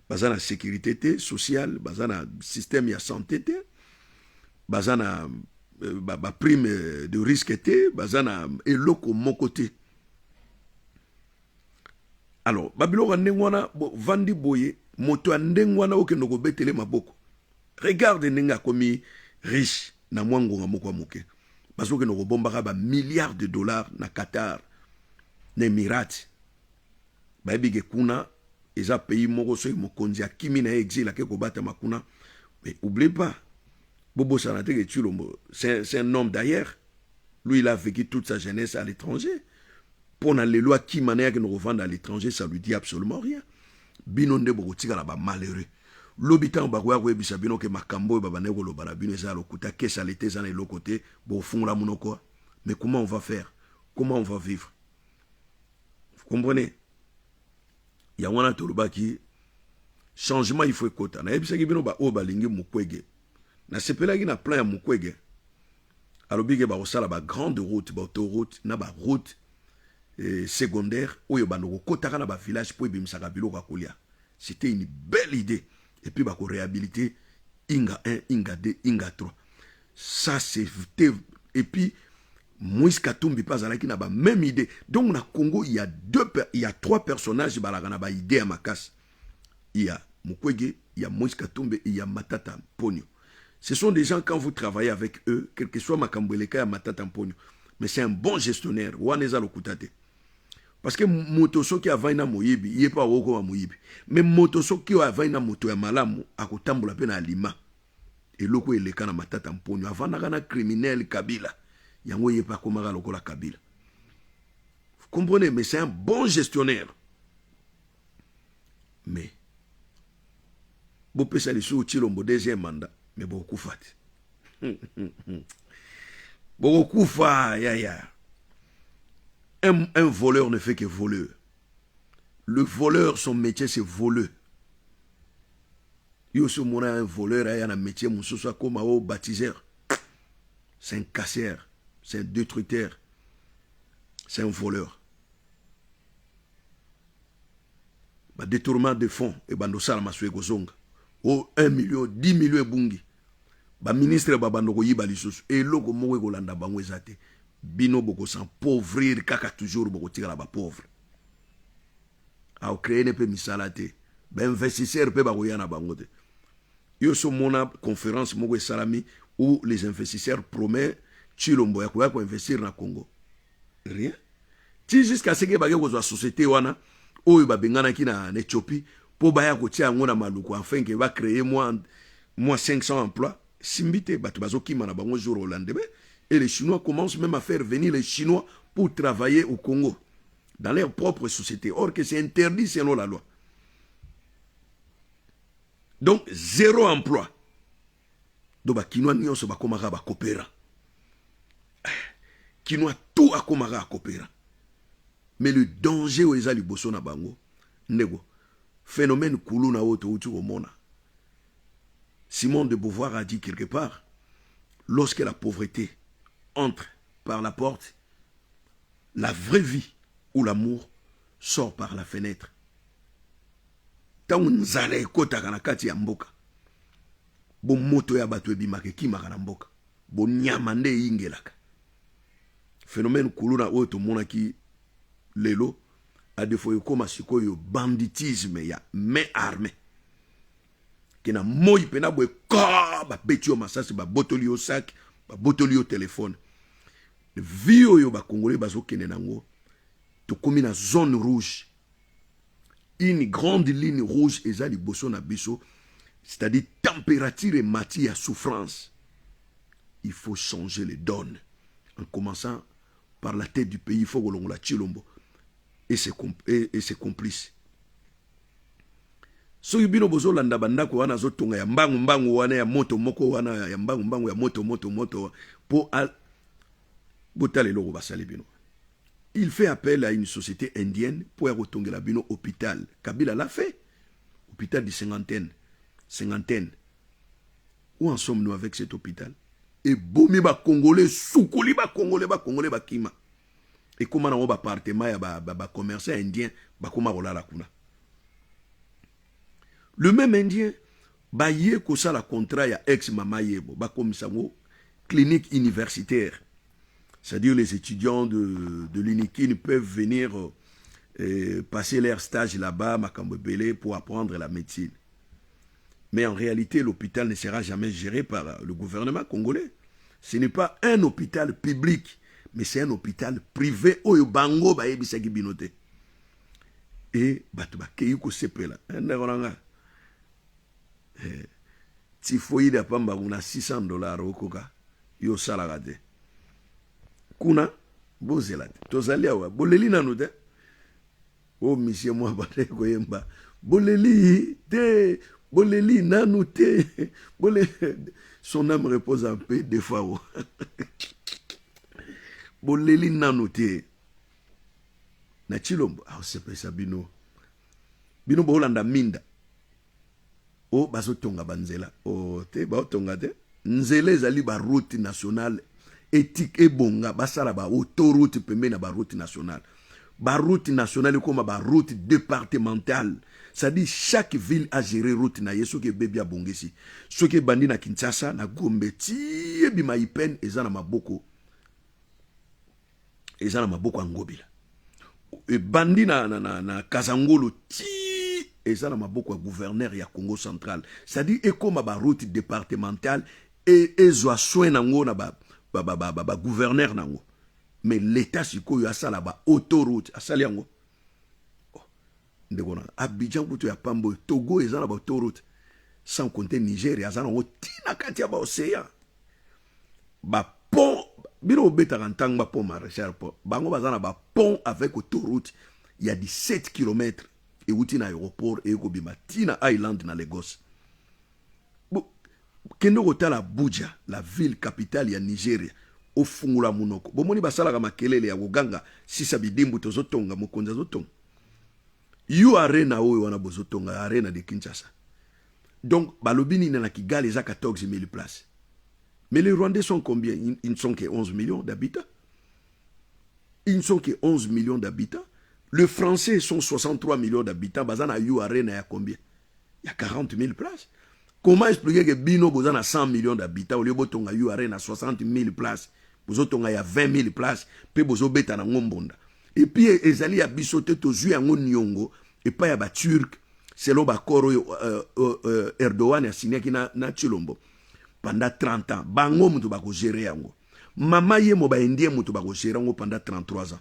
Bazana sécurité te, sociale, bazana système ya santé te, bazana prime de risque te, bazana eloko mon côté. Alors babiloko ndenge wana vandi boye moto ya ndenge wana okende kobetele maboko. Regarde ndenge akomi riche na mwa ngonga moko moke. Bazokende kobombaka ba milliards de dollars na Qatar na Emirates. Bayebi kuna eza pays moko so mokonzi akimi na exil ake kobata makuna. Mais oublie pas, Bobo Sanate Tshilombo, c'est un homme d'ailleurs. Lui, il a vécu toute sa jeunesse à l'étranger. Pour les lois qui manière que nous revendent à l'étranger, ça lui dit absolument rien. Binonde Bogotika là-bas, malheureux. L'habitant Bagua Webisa Bino que Makambo et Babanego Lobarabine Zalokuta, qu'est-ce à l'été, dans l'autre côté, bon fond la monoko. Mais comment on va faire? Comment on va vivre? Vous comprenez? Il y a un Toluba qui changement il faut écouter. Na ebisa ki bino ba o balingi mukwege. Na sepelaki na plan ya mukwege. Alobike ba osala ba grande route, ba autoroute, na ba route secondaire oyo bandoko kotaka na ba village po ebimisaka biloko akolia. C'était une belle idée. Et puis ba ko réhabiliter Inga 1, Inga 2, Inga 3. Ça c'était et puis Moïse Katumbi pas alaki na ba même idée. Donc na Congo il y a trois personnages balaka na ba idée à Makas. Il y a Mukwege, il y a Moïse Katumbi et il y a Matata Mponyo. Ce sont des gens, quand vous travaillez avec eux, quel que soit Makambweleka et Matata Mponyo, mais c'est un bon gestionnaire. Waneza Lokutate. Parce que Motoso qui a vaina Moyibi, il n'est pas au Moyibi. Mais Motoso qui a vaina Moto ya Malamu, a kotambola pena Lima. Et loko eleka na Matata Mponyo. Avant na criminel Kabila. Yango yé pas komara loko la Kabila. Vous comprenez? Mais c'est un bon gestionnaire. Mais Bopesa lisu Tshilombo deuxième mandat, mais beaucoup fat. Beaucoup fa, ya. Un voleur ne fait que voler. Le voleur, son métier, c'est voler. Yosu Mona, un voleur, il y a un métier, Moussoussa comme un baptiseur. C'est un casseur, c'est un détruiteur, c'est un voleur. Ba détournement de fonds, et bandosala maswe gozonga. Oh, 1 million, 10 millions de bungi. Ba ministre babandoko yiba lisusu. Et loko mowe golanda bango ezate. Bino boko sans pauvrir kaka toujours boko tika ba pauvre. A créer ne pe misalate. Ba investisseur pe bako yana bango te. Yo so mona conférence moko salami où les investisseurs promettent Tshilombo ya ko investir na Congo. Rien. Ti jusqu'à ce que ba ko zo société wana oyo ba bengana ki na Éthiopie. Pour baya kotia ngona maluko afin que va créer moins 500 emplois. Simbite batubazo ki mana bango jour au lendemain et les Chinois commencent même à faire venir les Chinois pour travailler au Congo dans leur propre société. Or que c'est interdit selon la loi. Donc zéro emploi. Donc ba Kinois nyonso ba komaka ba kopera. Kinois tout a komaka a kopera. Mais le danger où ezali boso na bango nego phénomène Koulouna au Mona. Simone de Beauvoir a dit quelque part, lorsque la pauvreté entre par la porte, la vraie vie ou l'amour sort par la fenêtre. Tant nzala ekota kana kati ya mboka. Bo moto ya bato ebimaka kimaka na mboka. Bo nyama nde ingelaka. Phénomène Koulouna Mona qui lelo a défaut comme sikoyo banditisme ya main armée kena moyi pena boy ka ba betio masasi ba botoli au sac ba botoli au téléphone le vieux yo ba congolais bazo kene nango to komi na zone rouge, une grande ligne rouge ezali boso na biso, c'est-à-dire température et matière à souffrance. Il faut changer les donnes en commençant par la tête du pays. Il faut que l'on la Tshilombo et ses complices. So yubino bozo landa bandako wana zo tonga ya mbangu wana ya moto moko wana ya mbangu ya moto po al botale loko basali bino. Il fait appel à une société indienne pour retonga la bino hôpital. Kabila l'a fait. Hôpital de cinquantaine. Où en sommes-nous avec cet hôpital? Et bomi ba congolais soukoli ba congolais ba kima. Et comment on va appartement ya ba commerçant indien ba koma la kuna. Le même indien ba yé ko ça la contrat ya ex mama yebo ba komisango clinique universitaire. C'est-à-dire les étudiants de l'UNIKIN peuvent venir passer leur stage là-bas, Makambebele, pour apprendre la médecine. Mais en réalité, l'hôpital ne sera jamais géré par le gouvernement congolais. Ce n'est pas un hôpital public, mais c'est un hôpital privé. Oyo bango ba yebisaki binote. Et bato ba keiko sepela. Ndakona tifoide apamba kuna $600 okoka yo salaka te. Kuna bozela te. Tozali awa boleli nanu te. Oh monsieur moi bate koyemba. Boleli te. Boleli nanu te. Son âme repose en paix des fois. Boleli nanu te. Na chilombo. Ah sepesa bino. Bino bolanda minda. O baso tonga banzela. O te ba tonga te. Nzela ezali ba route nationale éthique et bonga basala ba autoroute pembe na ba route nationale. Ba route nationale comme ba route départementale. Ça dit chaque ville a géré route na yeso ke bebi a bongesi. Ce que bandi na Kinshasa na Gombe ti bima ipen ezana maboko. Ezana maboko angobila. E bandi na Kazangolo ti ezana maboko gouverneur ya Congo central. Ça dit e comme ba route départementale et ezwa soin nango na ba gouverneur nango. Mais l'état sikoyo asala ba autoroute asali yango. Abidjan kutu ya pambo Togo ezana ba autoroute sans compter Nigeria ezana ngo tina kati ya ba océan ba pont bino beta kantang ba pont Marechal pont bango bazana ba pont avec autoroute il y a 17 km et uti na aéroport et ko bima tina island na Lagos bo kendo kotala Abuja la ville capitale ya Nigeria au fungula munoko bomoni basala ka makelele ya koganga sisa bidimbu tozotonga mokonza zotonga You arena oyo wana bozotonga arena de Kinshasa. Donc balobini na Kigali za 14 000 places. Mais les Rwandais sont combien? Ils ne sont que 11 millions d'habitants. Ils ne sont que 11 millions d'habitants. Les Français sont 63 millions d'habitants. Bazana You arena ya combien? Il y a 40 000 places. Comment expliquer que Bino bozana 100 millions d'habitants au lieu botonga You arena 60 000 places. Bozotonga ya 20 000 places. Pe bozobeta na ngombonda. Et puis, ezali a bisoté to zui ango nyongo, et pas ya ba turc, selon ba koro Erdogan a signé ki na Chilombo. Pendant 30 ans, bango mutu bako gérer ango. Mama ye mo ba indien mutu bako gérer ango pendant 33 ans.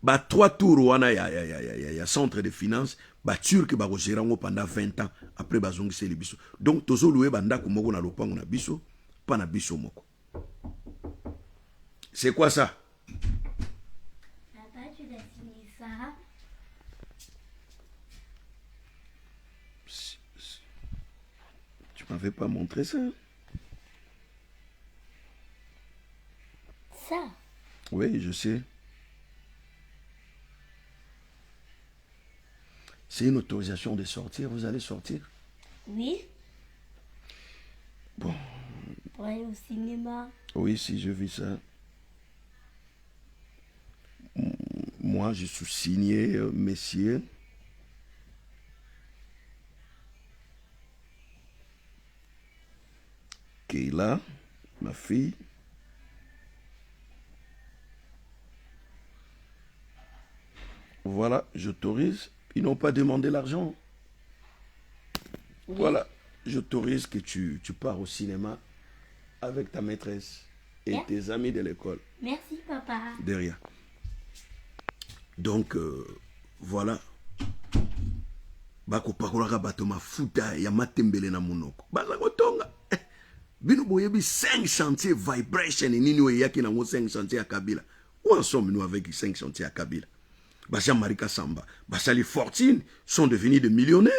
Ba 3 tours wana ya centre de finance, ba turc bako gérer ango pendant 20 ans, après bazongi seli biso. Donc, tozo loué banda kumoko na lopango na biso, pas na biso moko. C'est quoi ça? Tu m'avais pas montré ça. Ça? Oui, je sais. C'est une autorisation de sortir. Vous allez sortir? Oui. Bon. Pour aller au cinéma. Oui, si je vis ça. Moi, je suis signé, messieurs. Keila, ma fille. Voilà, j'autorise. Ils n'ont pas demandé l'argent. Oui. Voilà, j'autorise que tu pars au cinéma avec ta maîtresse et tes amis de l'école. Merci, papa. De rien. Donc, voilà. Bako pakolaka bato mafuta ya matembele na monoko. Baza kotonga. Bino boyebi 5 chantiers vibration nini oyaki na 5 chantiers à Kabila. Où en sommes-nous avec 5 chantiers à Kabila? Bacha Marika Samba, Bachali Fortune sont devenus des millionnaires.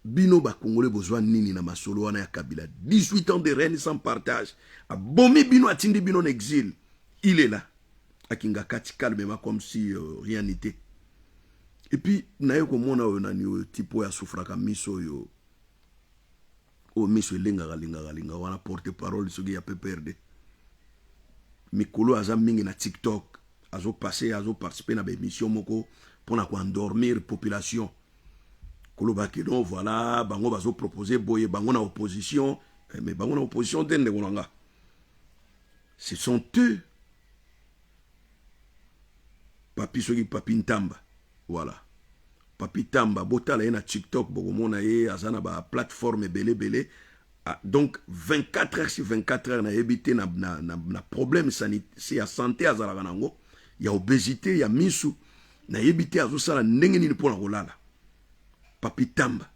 Bino ba Congolais besoin nini na masolo wana ya Kabila. 18 ans de règne sans partage. A bomi bino atindi bino en exil. Il est là. Akinga kati calmement comme si rien n'était. Et puis nayo komona yo nani yo tipo ya sufraka miso yo. O miso linga wana porte parole soki ya PPRD. Mikolo aza mingi na TikTok. Azo passer, azo participer na émission moko pour na endormir population. Kolo bakidon voilà, bango bazo proposer boye bango na opposition, mais bango na opposition tende konanga. Ce sont eux papi soki papi Ntamba voilà papi Tamba botala ye na TikTok bokomona ye aza na ba plateforme belé donc 24 heures sur 24 heures na yebite na problème sanitaire ya santé azalaka nango ya obésité ya misu na yebite azosala ndenge nini pona kolala papi Tamba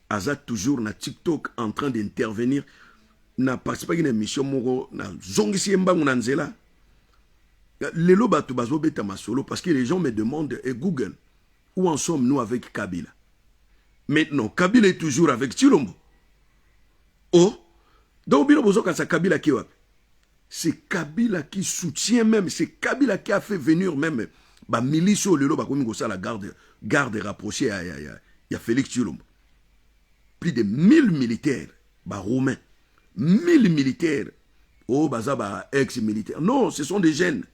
aza toujours na TikTok en train d'intervenir na participé na émission moko na zongisi mbangu na nzela lelo bato bazobeta masolo parce que les gens me demandent et Google où en sommes-nous avec Kabila? Maintenant Kabila est toujours avec Tshilombo. Oh donc bino bozo kansa Kabila ki wapi? C'est Kabila qui soutient même, c'est Kabila qui a fait venir même ba milice au lelo ba komi ko sala garde rapprochée ya Félix Tshilombo. Plus de 1000 militaires ba roumains, 1000 militaires. Oh baza ba ex-militaires. Non, ce sont des jeunes.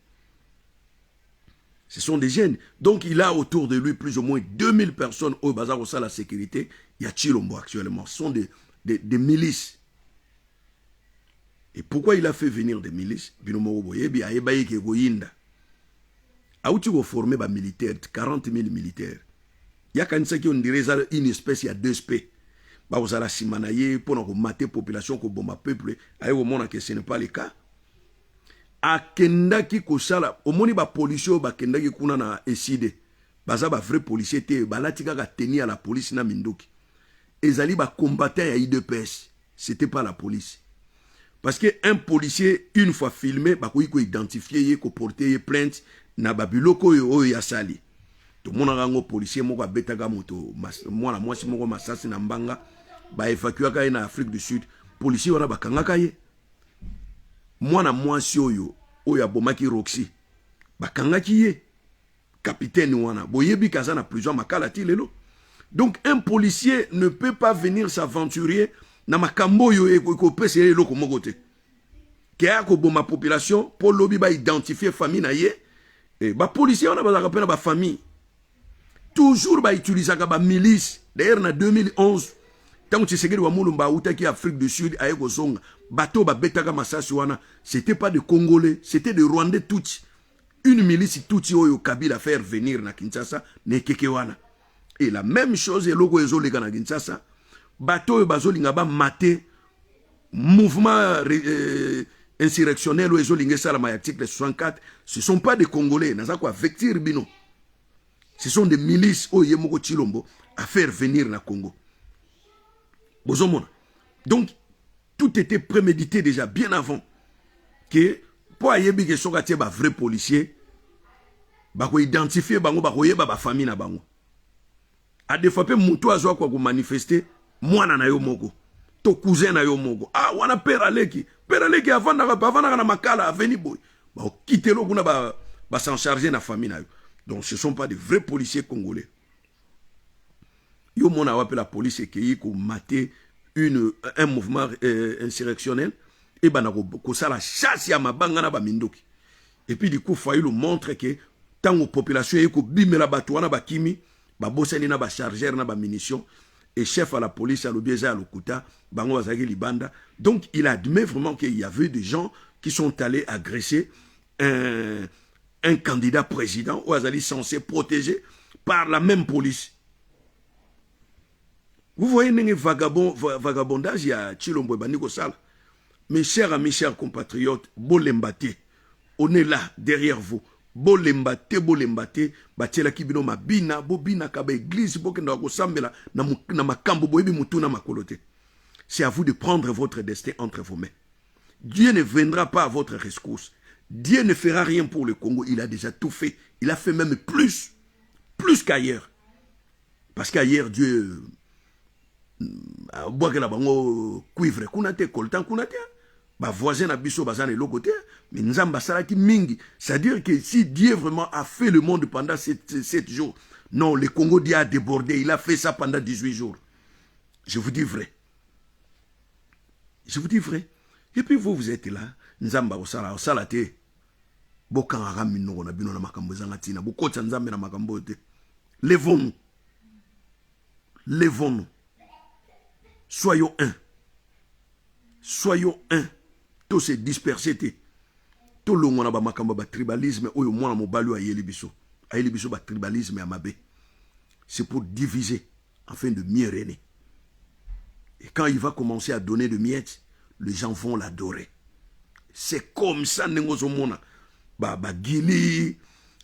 Ce sont des jeunes. Donc il a autour de lui plus ou moins 2000 personnes au bazar au la sécurité. Il y a Tshilombo actuellement. Ce sont des milices. Et pourquoi il a fait venir des milices? Binomo Boyebi a ébaye ke goyinda. Aouti go formé ba militaires, 40 000 militaires. Il y a quand qui on dirait ça une espèce, il y a deux espèces. Ba vous la simanaye pour nous mater population ko bomba peuple. Aïe au monde que ce n'est pas le cas. Akendaki kosala omoni ba policier ba kendaki kuna na eside baza ba vrai policier te balatika ka tenir à la police na mindoki ezali ba combattant ya IDPS, c'était pas la police parce que un policier une fois filmé ba ko identifier ye ko porter plainte na babiloko yo ya sali to mona rango policier moko abetaka moto mwana mwasi moko masasi na mbanga ba évacuer ka na Afrique du Sud policier wana bakangaka ye mwana mwasi oyo abomaki Roxy bakangaki ye capitaine wana boyebi kaza na prison makala ti lelo. Donc un policier ne peut pas venir s'aventurer na makambo yo ko pese loko moko te ke ako boma population pour lobi ba identifier famille na ye et ba policier wana ba rappela ba famille toujours ba utiliser ba milice. D'ailleurs na 2011 tant que Tshisekedi wa Mulumba utaki Afrique du Sud aye ko zonga bateau ba betaka masasi wana c'était pas des Congolais, c'était des Rwandais Tutsi. Une milice Tutsi oyo Kabila faire venir na Kinshasa ne keke wana. Et la même chose eloko ezoleka na Kinshasa bateau bazolinga ba maté mouvement insurrectionnel ou ezolinga sala ma article 64, ce sont pas des Congolais, naza quoi vectir bino. Ce sont des milices oyo moko Tshilombo à faire venir na Congo. Donc, tout était prémédité déjà bien avant que pour ayebi que soka tie ba vrai policier ba ko identifier bango ba ko yeba ba famille na bango. A des fois pe mutu azwa kwa ko manifester mwana na yo moko to cousin na yo moko wana peraleki avanda na makala aveni boy ba quitter lo kuna ba s'en charger na famille na yo. Donc ce sont pas des vrais policiers congolais. Yo mona wape la police qui ko maté un mouvement insurrectionnel et ko sala chasse ya mabanga na ba mindoki. Et puis du coup Fayulu montre que tant aux population ko bimela batu wana ba kimi ba bosani na ba chargeur na ba munitions et chef à la police à l'obieza à l'okuta bango bazaki libanda. Donc il admet vraiment qu'il y avait des gens qui sont allés agresser un candidat président ou azali censé protéger par la même police. Vous voyez les vagabondage, il y a Tshilombo et Baniko Sala. Mes chers amis, chers compatriotes, Bolembate, on est là, derrière vous. Bolembate, Batiela Kibino Mabina, Bobina Kaba Église, Bokenda Kosambela, Namakambo, Boebi Mutuna Makolote. C'est à vous de prendre votre destin entre vos mains. Dieu ne viendra pas à votre rescousse. Dieu ne fera rien pour le Congo. Il a déjà tout fait. Il a fait même plus qu'ailleurs. Parce qu'ailleurs, Dieu... boakela bango cuivre kuna te coltan kuna te ba voisin na biso bazana eloko te mais nzamba salaki mingi, c'est-à-dire que si Dieu vraiment a fait le monde pendant 7 jours, non, le Congo Dieu a débordé, il a fait ça pendant 18 jours. Je vous dis vrai. Je vous dis vrai. Et puis vous êtes là, nzamba osala te bokanga minoko na bino na makambo zanga tina bokotsa nzambe na makambo te. Levons-nous. Levons-nous. Soyons un. Soyons un. Tous se disperser. tolongwa na bamakambo ba tribalisme oyo mwana mobali ayeli biso ba tribalisme ya mabe. C'est pour diviser afin de mieux régner. Et quand il va commencer à donner de miettes, les gens vont l'adorer. C'est comme ça nengozomona ba gili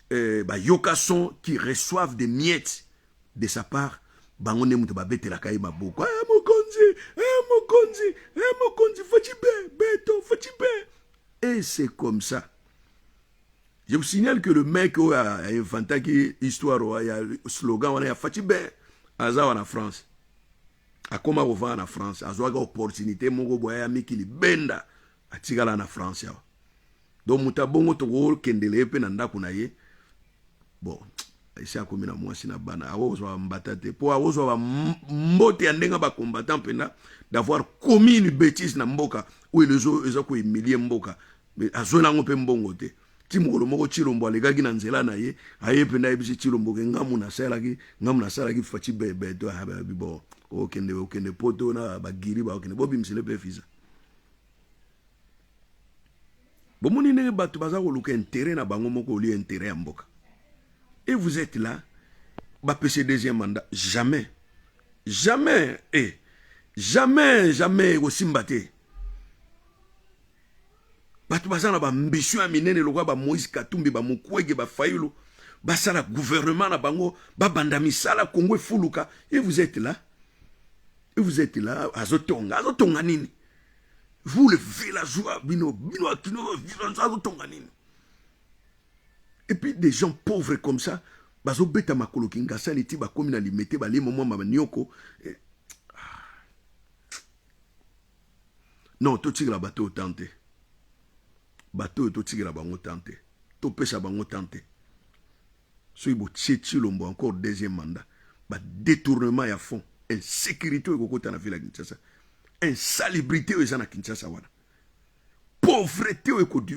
ba yokason qui reçoivent des miettes de sa part. Bangone muto ba betela kai maboko. Mokonzi, fachibe, beto, fachibe. Et c'est comme ça. Je vous signale que le mec a inventé qui histoire, il y a le slogan, on a fachibe, aza en France. A comment on va en France, a une opportunité, mon go boya miki li benda, a tigala en France. Donc mutabongo to kendele pe nanda kunaye. Bon. Ici à commune moi si na bana awozo mbatate pour awozo ba mbote andenga ba combattant pena d'avoir commis une bêtise na mboka où les autres ko humilier mboka mais azona ngope mbongo te timolo moko chilombo alegaki na nzela na ye aye pena ebisi chilombo ke ngamu na salaki fachi bebe to ha bon okende poto na bagiri ba okende bobi msele pe fisa bomoni ne batu baza ko luka intérêt na bango moko oli intérêt ya mboka. Et vous êtes là, bah ce deuxième mandat, jamais, aussi mbaté. Batu bazana ba ambition aminene lokwa ba Moïse Katumbi ba Mukwege ba Fayulu, ba sala gouvernement na bango, ba bandami sala Congo fuluka. Et vous êtes là, azotonga nini. Vous les villageois, bino azotonga nini. Et puis des gens pauvres comme ça, bazo beta makolo kinga niti ba komi na limete ba le moment ma nyoko. Non, to tigla bateau tenté. Bateau to tigla bango tenté. To pesa bango tenté. So ibo tchilombo encore deuxième mandat. Ba détournement ya fond, insécurité ko kota na ville Kinshasa. Insalubrité aux na Kinshasa wana. Pauvreté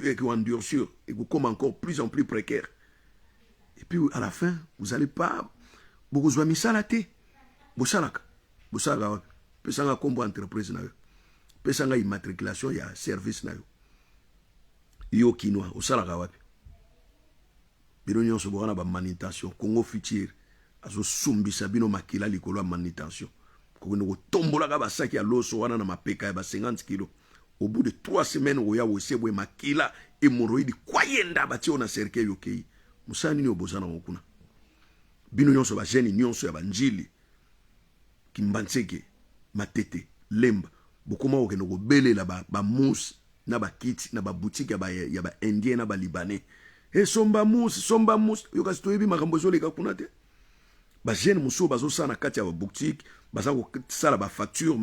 et endurcir et comme encore plus en plus précaire. Et puis à la fin, vous n'allez pas beaucoup de misalaté. Bosalaka. Pesanga combo entreprise na yo. Pesanga immatriculation ya service na yo. Yo kinwa osalaka wapi. Bino nyonso bokana ba manutention Congo Futur azo sumbisa bino makila likolo ya manutention. Ko ngo tombola ka ba saki ya loso wana na mapeka ya ba 50 kg. Au bout de 3 semaines, oya wesebwe makila hémorroïde kwayenda bati ona cercueil yokei. Musani ni obozana okuna. Bino nyonso ba jeune nyonso ya banjili. Kimbanseke, matete, lemba. Bokoma okeno ko belela ba mousse na ba kit na ba boutique ya ba indien na ba libanais. E somba mousse, yoka stoyebi makambo zoleka kuna te. Ba jeune muso bazo sana kati ya ba boutique. Ça la facture,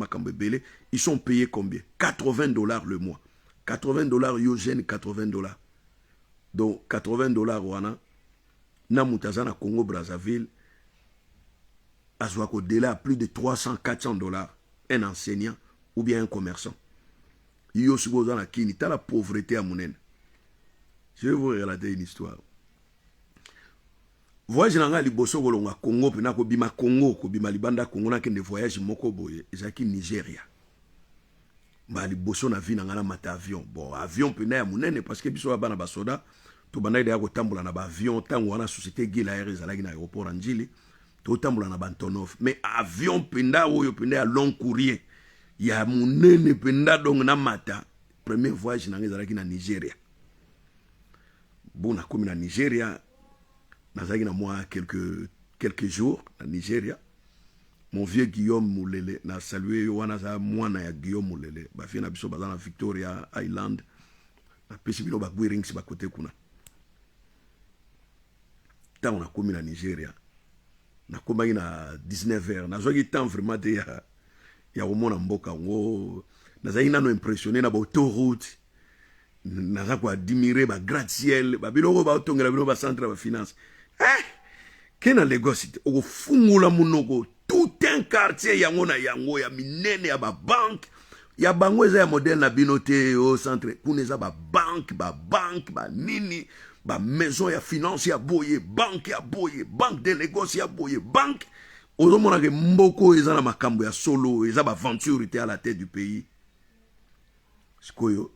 ils sont payés combien? $80 le mois. $80 Eugène, $80. Donc $80 wana na mutazana Congo Brazzaville azwako délai à plus de $300-400 un enseignant ou bien un commerçant. Yo suboza na kini ta la pauvreté à monene. Je vais vous relater une histoire. Voyage nanga liboso kolonga Congo pena ko bima Congo ko bima libanda Congo na kende voyage moko boye ezaki Nigeria. Ba liboso na vi nanga na mata avion. Bon avion pena ya munene parce que biso bana ba soda to bana ide ya ko tambola na ba avion tango wana société Gila Air ezalaki na aéroport Anjili to tambola na Bantonov mais avion penda oyo penda ya long courrier ya munene penda donc na mata premier voyage nanga ezalaki na Nigeria. Bon na komi na Nigeria nazaki na moi quelques jours na Nigeria. Mon vieux Guillaume Moulele na salué wana za mwana ya Guillaume Moulele ba fie na biso baza na Victoria Island na pesi bino ba gwirings ba kote kuna. Tant on a komi na Nigeria na komaki na 19h nazwaki temps vraiment de ya omona mboka ngo nazaki nano impressionné na ba autoroute naza ko admirer ba gratte-ciel ba biloko ba otongela bino ba centre ba finance. Kena Lagos o fungula munoko tout un quartier yango na yango ya minene ya ba banque ya bango eza ya modèle na binote au centre kuneza ba banque ba nini ba maison ya finance ya boye banque de Lagos ya boye banque ozomona ke mboko eza na makambo ya solo eza ba aventure à la tête du pays. Sikoyo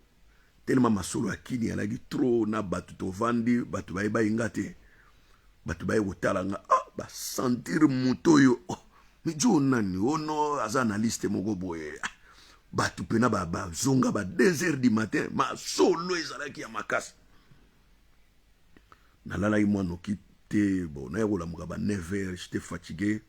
tellement masolo akini alaki trop na batu tovandi batu bayeba ingate batu baye kotalanga ba sentir moto yo mijo nani ono aza na liste moko boye batu pena ba zonga ba 2h du matin masolo ezalaki ya makasi nalala moi noki te bon na yola muka ba 9h j'étais fatigué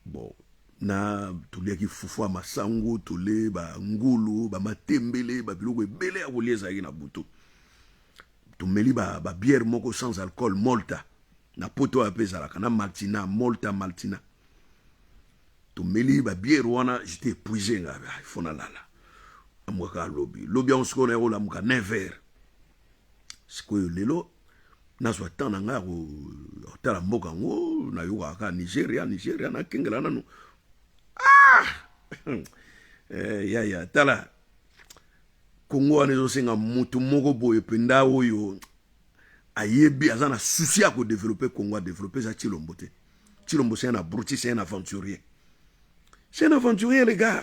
bon na tuliaki fufu ya masango tole ba ngulu ba matembele ba biloko ebele ya kolia ezalaki na butu tumeli ba bière moko sans alcool molta na poto ape ezalaka na maltina maltina tumeli ba bière wana j'étais épuisé nga il faut na lala amwaka lobi on se connaît la muka 9h sikoyo lelo nazwa temps na nga otala mboka ngo na yoka Nigeria na kengela nanu ya tala Congo wana ezosenga mutu moko boye penda oyo ayebi aza na souci ya kodévelopper Congo a développer za Tshilombo te. Tshilombo c'est un abruti, c'est un aventurier. C'est un aventurier les gars.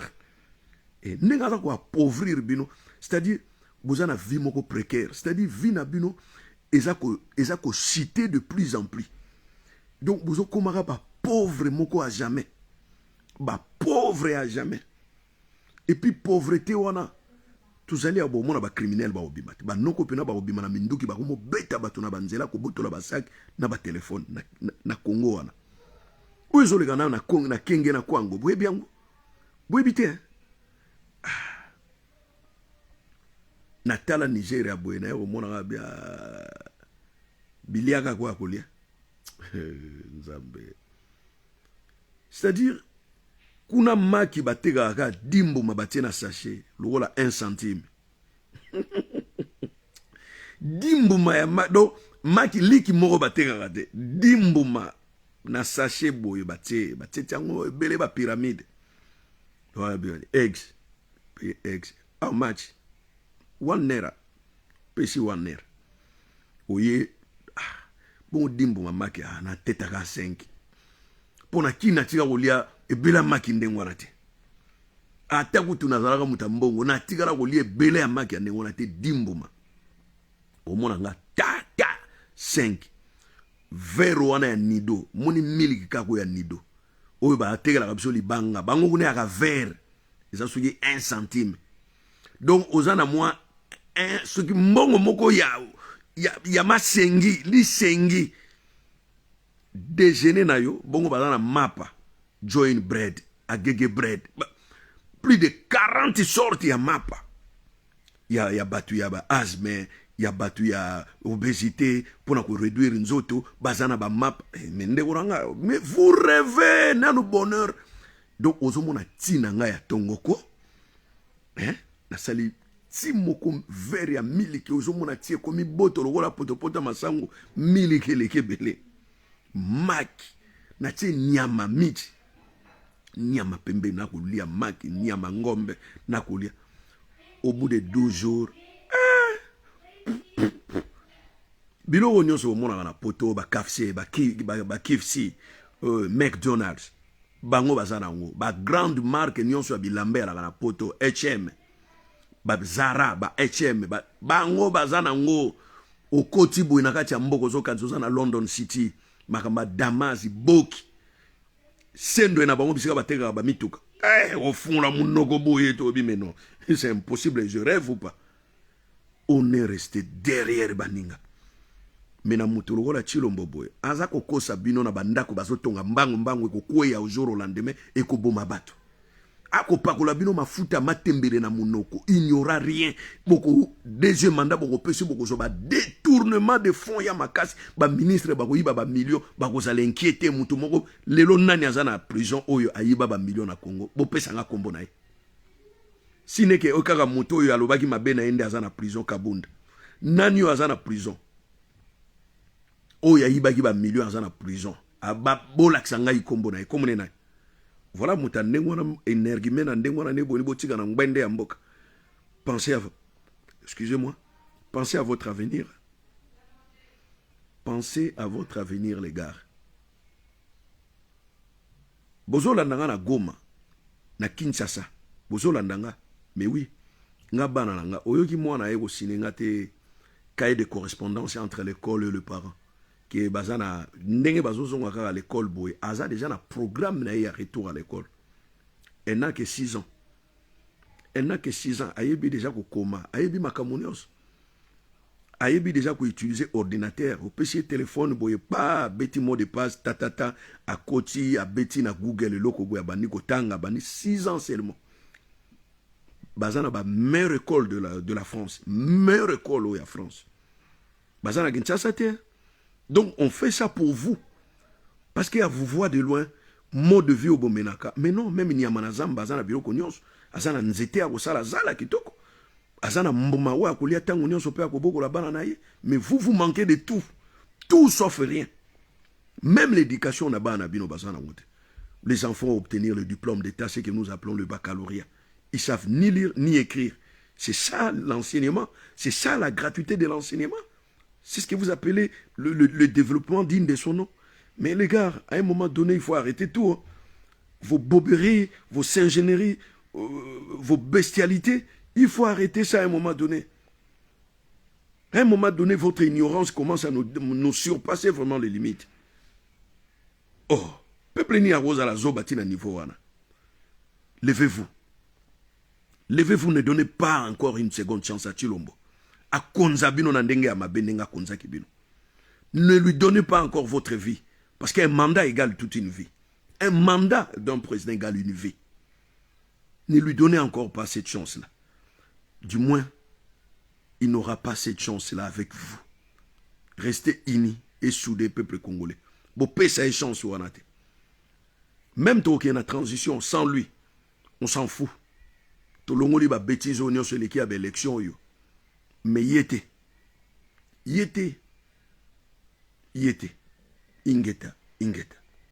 Et nenga za ko appauvrir bino, c'est-à-dire vous avez une vie moko précaire, c'est-à-dire vie na bino eza ko citer de plus en plus. Donc vous avez komara ba pauvre moko à jamais. Ba pauvre à jamais. Et puis pauvreté wana tous allez à bomona ba criminel ba obima ba noko pena ba obima na minduki ba komo beta bato na banzela ko botola ba sac na ba téléphone na Congo wana ozo le kana na Congo na kenge na kwango boye biango boye bité na tala Nigeria boye na yo mona bia biliaka kwa kolia nzambe c'est-à-dire kuna maki batega ka dimbo mabatie na sachet lokola 1 centime dimbo ma ya do maki liki moko batega ka te dimbo ma na sachet boye batie tango bele ba pyramide ouais bien eggs how much 1 naira pesi 1 naira oye bon dimbo ma maki na teta ka 5 pona kina tika kolia ebela maki ndengwana te ata kutu nazalaka mutambongo na tika la kolia ebela ya maki ndengwana te dimbuma omona nga ta 5 vero wana ya nido moni miliki kako ya nido oyo ba tekela kabiso libanga bango kuna ya verre eza soki 1 centime donc ozana moi soki mbongo moko ya masengi lisengi déjeuner na yo bongo bazana mapa join bread agege bread plus de 40 sortes ya mapa ya batu ya ba asthme ya batu ya obésité pour ko réduire nzoto bazana ba map mais ndekoranga mais vous rêvez nanu bonheur donc ozomona tina nga ya tongoko na sali ti moko verre ya miliki ozomona tie komi botolo kola potopoto masango miliki lekebele maki na tie nyama miti nyama pembe na kulia maki nyama ngombe na kulia au bout de 12 jours biloko nyonso omona na poto ba KFC ba KFC McDonald's bango bazana ngo ba grande marque nyonso ya bilambera na poto H&M ba Zara ba H&M bango bazana ngo okoti boy na kati ya mboko zokanzo na London City makamba Damas Boki sendo na bango bisika bateka ba mituka au fond la monoko boye to bimeno c'est impossible je rêve ou pas on est resté derrière baninga mena mutulu la Tshilombo boye aza kokosa bino na bandako bazotonga mbango ekokweya au jour au lendemain ekoboma bato akopakola bino mafuta matembele na monoko il n'y aura rien boko deuxième mandat boko pesi boko zo ba détournement de fonds ya makasi ba ministre bako yiba ba millions bako za l'inquiéter mutu moko lelo nani azana prison oyo ayiba ba millions na Congo bo pesa nga kombo na ye sineke okaka mutu oyo alobaki mabe na ende azana prison kabunda nani yo azana prison oyo ayiba ki ba millions azana prison aba bolakisa ngai kombo na ye komone na voilà muta ndengwana énergumena ndengwana nebo botika na ngbende ya mboka pensez à excusez-moi pensez à votre avenir les gars bozola ndanga na Goma na Kinshasa bozola ndanga mais oui nga bana nga oyoki mwana ye ko sinenga te cahier de correspondance entre l'école et le parent que bazana ndenge bazozonga kaka à l'école boy aza déjà na programme na ya retour à l'école. Elle n'a que 6 ans. Elle n'a que 6 ans. Ayebi déjà ko koma, ayebi makamonios. Ayebi déjà ko utiliser ordinateur, au PC téléphone boy pas beti mot de passe tatata à koti à beti na Google loko boy bani ko tanga bani 6 ans seulement. Bazana ba meilleure école de la France, meilleure école au France. Bazana Kinshasa te. Donc on fait ça pour vous. Parce qu'il y a vous voit de loin mode de vie au Bomenaka. Mais non, même il y a manazam bazana biro konyos, azana nzete a sala zala kitoko. Azana mbomawa kolia tango nyonso pe akoboko la bana naye, mais vous manquez de tout. Tout sauf rien. Même l'éducation na bana bino bazana wote. Les enfants obtenir le diplôme d'état, ce que nous appelons le baccalauréat. Ils savent ni lire ni écrire. C'est ça l'enseignement, c'est ça la gratuité de l'enseignement. C'est ce que vous appelez le développement digne de son nom. Mais les gars, à un moment donné, il faut arrêter tout. Hein. Vos boberies, vos singeneries, vos bestialités, il faut arrêter ça à un moment donné. À un moment donné, votre ignorance commence à nous surpasser vraiment les limites. Oh, peuple ni arrose à la zobati na niveau wana. Levez-vous. Levez-vous, ne donnez pas encore une seconde chance à Chilombo. A konzabino na ndenge ya mabenenga konzakibino. Ne lui donnez pas encore votre vie. Parce qu'un mandat égale toute une vie. Un mandat d'un président égale une vie. Ne lui donnez encore pas cette chance-là. Du moins, il n'aura pas cette chance-là avec vous. Restez unis et soudés, peuple congolais. Bon, paix, ça chance ou anate. Même toi qui est en transition, sans lui, on s'en fout. Tout le monde va bêtiser au sur l'équipe à l'élection. Mais y était. Ingeta.